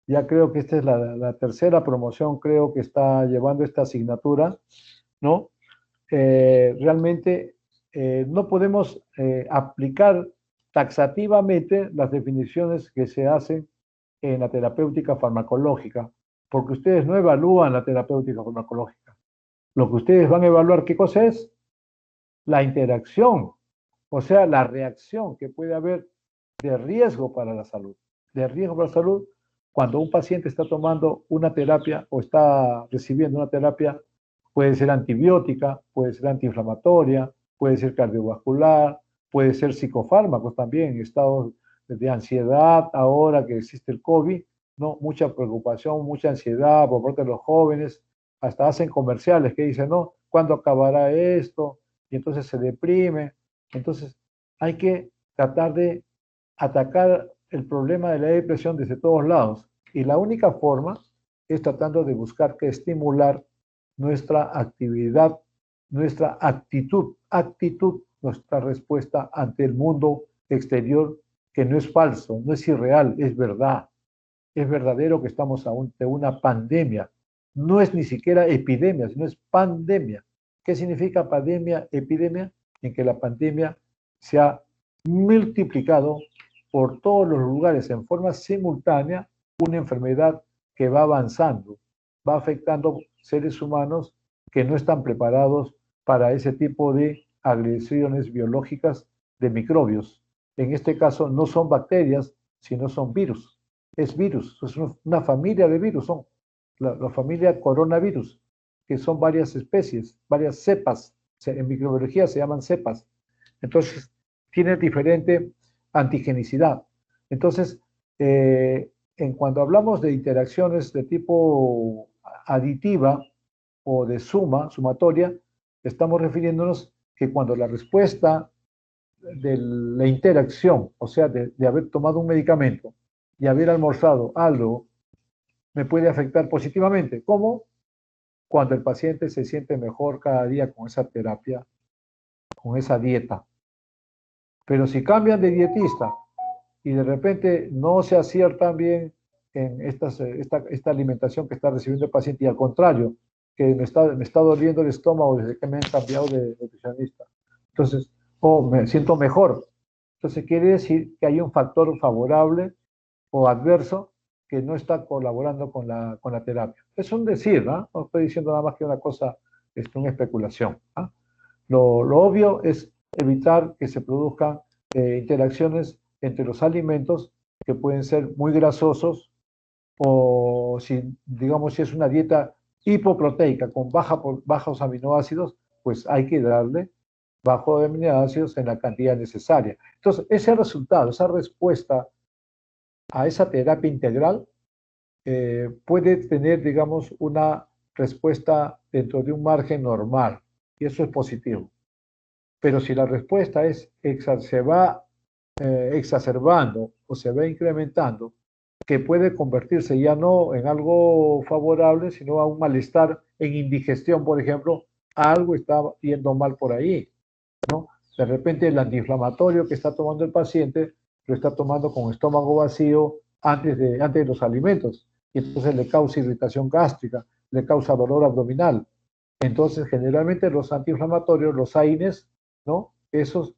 ya creo que esta es la tercera promoción, creo que está llevando esta asignatura, ¿no? Realmente no podemos aplicar taxativamente las definiciones que se hacen en la terapéutica farmacológica, porque ustedes no evalúan la terapéutica farmacológica. Lo que ustedes van a evaluar, ¿qué cosa es? La interacción, o sea, la reacción que puede haber de riesgo para la salud. De riesgo para la salud cuando un paciente está tomando una terapia o está recibiendo una terapia, puede ser antibiótica, puede ser antiinflamatoria, puede ser cardiovascular, puede ser psicofármacos también, estados de ansiedad, ahora que existe el COVID, ¿no? Mucha preocupación, mucha ansiedad por parte de los jóvenes, hasta hacen comerciales que dicen, no, ¿cuándo acabará esto? Y entonces se deprime. Entonces hay que tratar de atacar el problema de la depresión desde todos lados. Y la única forma es tratando de buscar que estimular nuestra actividad, nuestra actitud, nuestra respuesta ante el mundo exterior, que no es falso, no es irreal, es verdad. Es verdadero que estamos ante una pandemia. No es ni siquiera epidemia, sino es pandemia. ¿Qué significa pandemia, epidemia? En que la pandemia se ha multiplicado por todos los lugares en forma simultánea una enfermedad que va avanzando, va afectando seres humanos que no están preparados para ese tipo de agresiones biológicas de microbios. En este caso no son bacterias, sino son virus. Es virus, es una familia de virus, son la familia coronavirus, que son varias especies, varias cepas. En microbiología se llaman cepas. Entonces, tiene diferente antigenicidad. Entonces, en cuando hablamos de interacciones de tipo aditiva o de sumatoria, estamos refiriéndonos que cuando la respuesta de la interacción, o sea, de haber tomado un medicamento y haber almorzado algo, me puede afectar positivamente. ¿Cómo? Cuando el paciente se siente mejor cada día con esa terapia, con esa dieta. Pero si cambian de dietista y de repente no se aciertan bien en esta alimentación que está recibiendo el paciente, y al contrario, que me está doliendo el estómago desde que me han cambiado de nutricionista. Entonces, me siento mejor. Entonces quiere decir que hay un factor favorable o adverso que no está colaborando con la terapia. Es un decir, ¿no? No estoy diciendo nada más que una cosa, una especulación. ¿No? Lo obvio es evitar que se produzcan interacciones entre los alimentos que pueden ser muy grasosos o si, digamos, si es una dieta hipoproteica con bajos aminoácidos, pues hay que darle bajos aminoácidos en la cantidad necesaria. Entonces, ese resultado, esa respuesta a esa terapia integral puede tener, digamos, una respuesta dentro de un margen normal, y eso es positivo. Pero si la respuesta se va exacerbando o se va incrementando, que puede convertirse ya no en algo favorable, sino a un malestar en indigestión, por ejemplo, algo está yendo mal por ahí, ¿no? De repente el antiinflamatorio que está tomando el paciente lo está tomando con estómago vacío antes de los alimentos, y entonces le causa irritación gástrica, le causa dolor abdominal. Entonces, generalmente los antiinflamatorios, los AINES, ¿no? Esos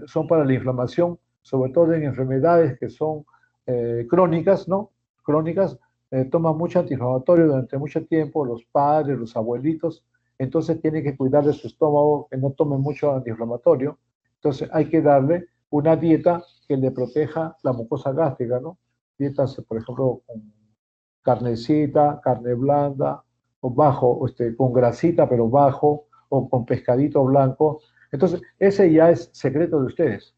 son para la inflamación, sobre todo en enfermedades que son crónicas, ¿no? Crónicas, toman mucho antiinflamatorio durante mucho tiempo, los padres, los abuelitos, entonces tienen que cuidar de su estómago, que no tome mucho antiinflamatorio. Entonces hay que darle una dieta que le proteja la mucosa gástrica, ¿no? Dietas, por ejemplo, con carnecita, carne blanda, o bajo, con grasita pero bajo, o con pescadito blanco. Entonces, ese ya es secreto de ustedes.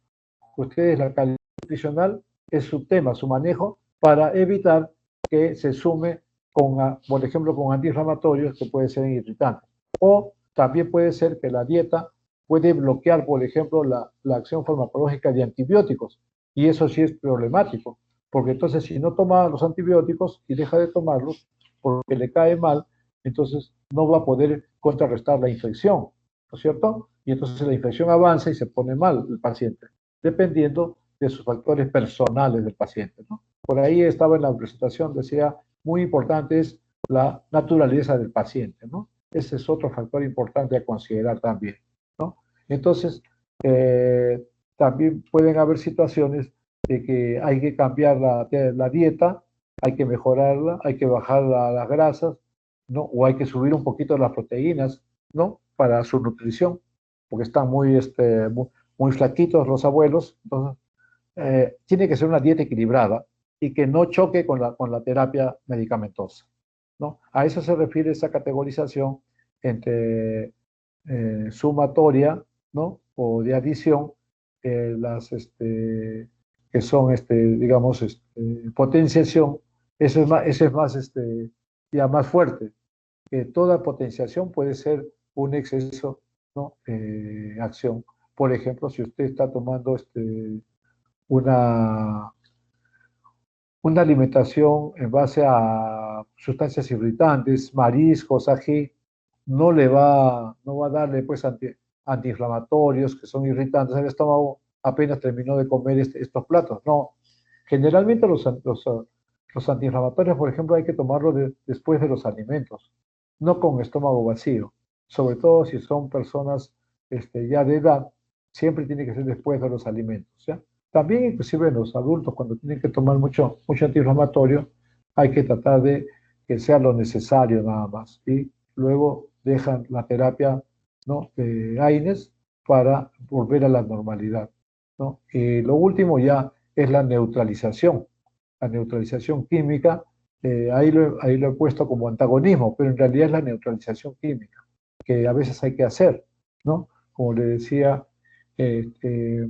Ustedes, la calidad nutricional es su tema, su manejo, para evitar que se sume con, por ejemplo, con antiinflamatorios que pueden ser irritantes. O también puede ser que la dieta puede bloquear, por ejemplo, la acción farmacológica de antibióticos. Y eso sí es problemático, porque entonces si no toma los antibióticos y deja de tomarlos porque le cae mal, entonces no va a poder contrarrestar la infección, ¿no es cierto? Y entonces la infección avanza y se pone mal el paciente, dependiendo de sus factores personales del paciente, ¿no? Por ahí estaba en la presentación, decía, muy importante es la naturaleza del paciente, ¿no? Ese es otro factor importante a considerar también, ¿no? Entonces, también pueden haber situaciones de que hay que cambiar la dieta, hay que mejorarla, hay que bajar las grasas, ¿no? O hay que subir un poquito las proteínas, ¿no? Para su nutrición, porque están muy flaquitos los abuelos. Entonces, tiene que ser una dieta equilibrada y que no choque con la terapia medicamentosa, ¿no? A eso se refiere esa categorización entre sumatoria, ¿no? O de adición, que son, digamos, potenciación. Eso es más, ya más fuerte, que toda potenciación puede ser un exceso, ¿no? Acción. Por ejemplo, si usted está tomando una, una alimentación en base a sustancias irritantes, mariscos, ají, no va a darle pues antiinflamatorios que son irritantes. El estómago apenas terminó de comer estos platos. No, generalmente los antiinflamatorios, por ejemplo, hay que tomarlos después de los alimentos, no con estómago vacío. Sobre todo si son personas ya de edad, siempre tiene que ser después de los alimentos, ¿ya? También inclusive en los adultos, cuando tienen que tomar mucho antiinflamatorio, hay que tratar de que sea lo necesario nada más. Y luego dejan la terapia, ¿no? De AINES para volver a la normalidad, ¿no? Y lo último ya es la neutralización química. Ahí lo he puesto como antagonismo, pero en realidad es la neutralización química, que a veces hay que hacer, ¿no? Como le decía, este,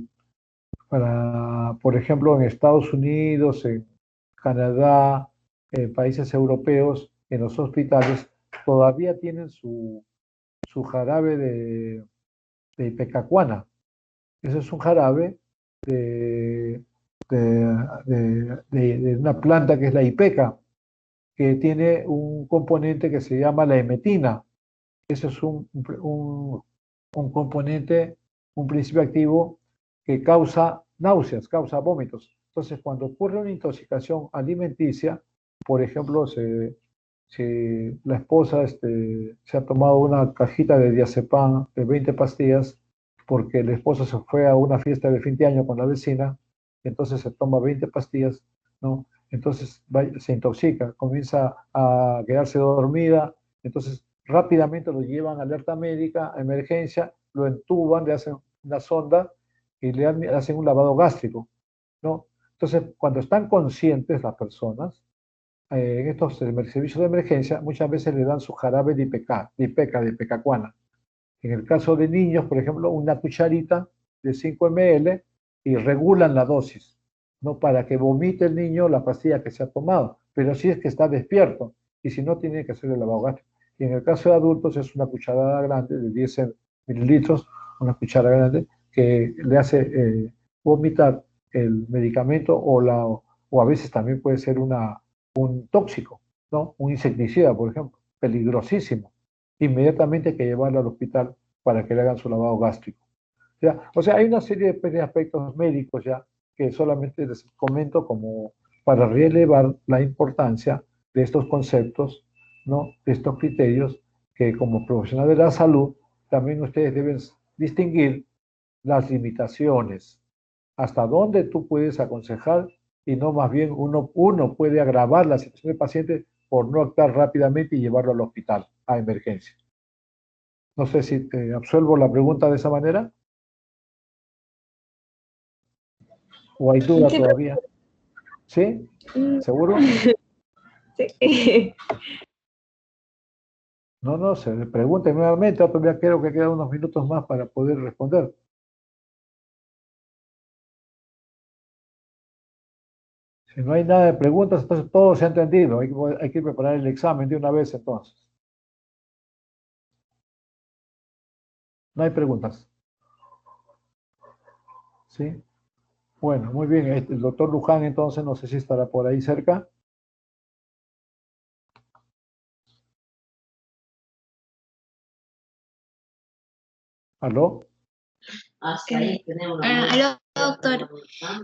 por ejemplo, en Estados Unidos, en Canadá, en países europeos, en los hospitales, todavía tienen su jarabe de ipecacuana. Ese es un jarabe de, de una planta que es la ipeca, que tiene un componente que se llama la emetina. Eso es un componente, un principio activo que causa náuseas, causa vómitos. Entonces, cuando ocurre una intoxicación alimenticia, por ejemplo, si la esposa se ha tomado una cajita de diazepam de 20 pastillas, porque el esposo se fue a una fiesta de fin de año con la vecina, entonces se toma 20 pastillas, ¿no? Entonces se intoxica, comienza a quedarse dormida, entonces rápidamente lo llevan a alerta médica, a emergencia, lo entuban, le hacen una sonda y le hacen un lavado gástrico, ¿no? Entonces, cuando están conscientes las personas, en estos servicios de emergencia, muchas veces le dan su jarabe de ipecacuana. En el caso de niños, por ejemplo, una cucharita de 5 ml y regulan la dosis, ¿no? Para que vomite el niño la pastilla que se ha tomado, pero si es que está despierto, y si no, tiene que hacer el lavado gástrico. Y en el caso de adultos es una cucharada grande de 10 mililitros, una cuchara grande, que le hace vomitar el medicamento o a veces también puede ser un tóxico, ¿no? Un insecticida, por ejemplo, peligrosísimo. Inmediatamente hay que llevarlo al hospital para que le hagan su lavado gástrico. ¿Ya? O sea, hay una serie de aspectos médicos ya que solamente les comento como para relevar la importancia de estos conceptos, ¿no? De estos criterios que como profesional de la salud también ustedes deben distinguir las limitaciones, hasta dónde tú puedes aconsejar y no más bien uno puede agravar la situación del paciente por no actuar rápidamente y llevarlo al hospital a emergencia. No sé si te absuelvo la pregunta de esa manera o hay duda todavía. ¿Sí? ¿Seguro? Sí. No, se le pregunte nuevamente, todavía creo que quedan unos minutos más para poder responder. Si no hay nada de preguntas, entonces todo se ha entendido. Hay que preparar el examen de una vez entonces. No hay preguntas. ¿Sí? Bueno, muy bien. El doctor Luján entonces no sé si estará por ahí cerca. ¿Aló? Aló, doctor.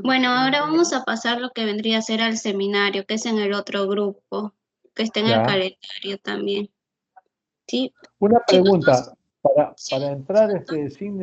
Bueno, ahora vamos a pasar lo que vendría a ser al seminario, que es en el otro grupo, que está en el calendario también. ¿Sí? Una Chicos, pregunta. Para entrar sin